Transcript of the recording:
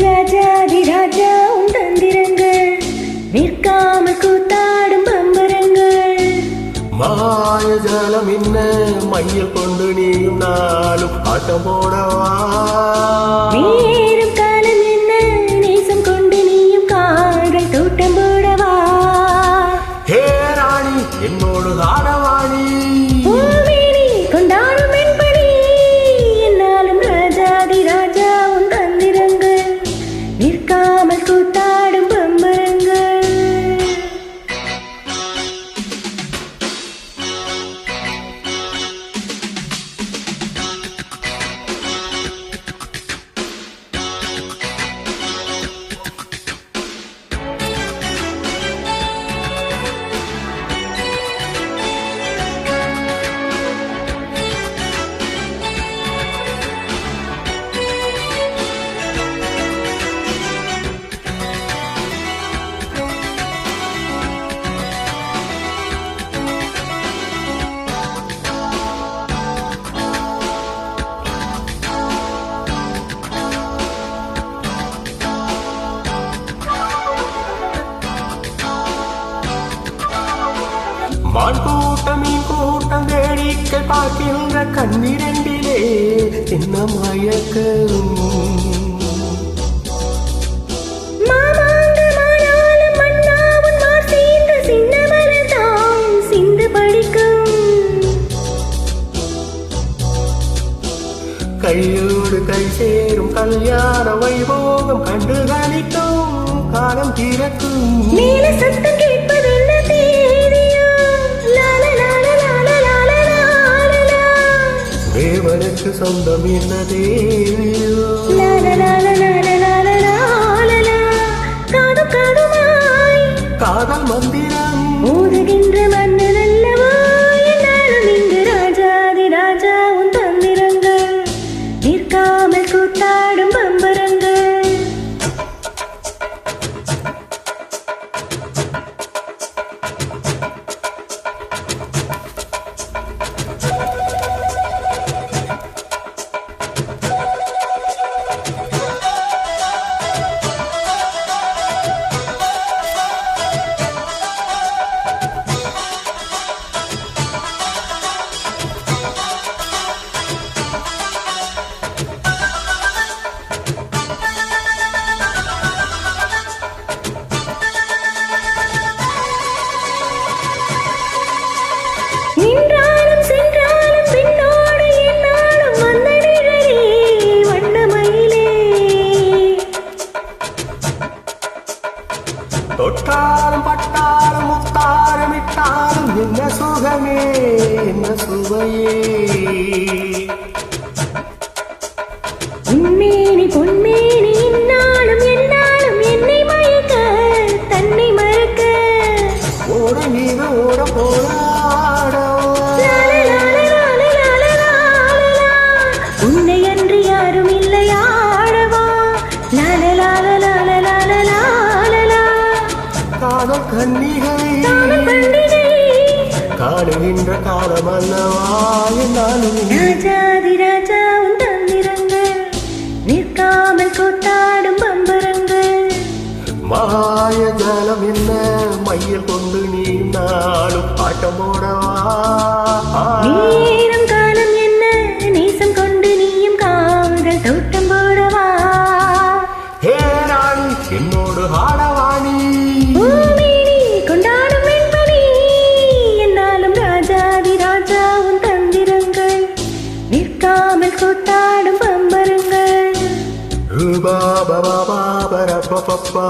ராஜாதி ராஜா உன் தந்திரங்கள் நிற்காமல் கூத்தாடும் பம்பரங்கள். மாயஜாலம் என்ன மையில் கொண்டு நீயும் நாளும் ஆட்டம் போடவா. நேரும் காலம் என்ன நேசம் கொண்டு நீயும் காதல் தோட்டம் போடவா. ஹே ராணி என்னோடு ஆடவாணி பூமேனி கொண்டாடும் என்பனி என்னாலும் ராஜாதி ராஜா உன் தந்திரங்கள் நிற்காமல் கூத்தாடும் பம்பரங்கள். மான் கூட்டம் மீன் கூட்டம் வேடிக்கை பார்க்கின்ற கண்ணிரண்டிலே என்ன மயக்கம். கையோடு கை சேரும் கல்யாண வைபோகம் கண்டு கணிக்கும் காலம் திறக்கும். மேல சத்தம் கேட்பதென்ன தேவியோ தேவனுக்கு சொந்தம் என்ன தேவியோ. காதும் காதுமாய் காதல் மந்திரம் ஊதுகின்ற மன்னன் அல்லவா என்னாலும் இங்கு ராஜாதி ராஜா உன் தந்திரங்கள் நிற்காமல் கூத்தாடும் பம்பரங்கள். தொட்டாலும் பட்டாலும் முத்தாலும் இட்டாலும் என்ன சுகமே என்ன சுவையே. உன்மேனி பொன்மேனி இன்னாலும் என்னாலும் என்னை மயக்க தன்னை மறக்க ஓட நீங்க ஓட போராட உன்னை அன்று யாரும் இல்லையாடவா. காதல் கன்னிகை காணுகின்ற காலம் அல்லவா என்னாலும். ராஜாதி ராஜா உன் தந்திரங்கள் நிற்காமல் கூத்தாடும் பம்பரங்கள். மாய ஜாலம் என்ன மையில் கொண்டு நீ நாளும் ஆட்டம் போடவா. நேரம் காலம் என்ன நேசம் கொண்டு நீயும் காதல் தோட்டம் போடவா. ஹே ராணி என்னோடு ஆடவாணி பூமேனி கொண்டாடும் என்பனி என்னாலும் ராஜாதி ராஜா உன் தந்திரங்கள் நிற்காமல் கூத்தாடும் பம்பரங்கள். ரூபா பபா பரப்ப பப்பா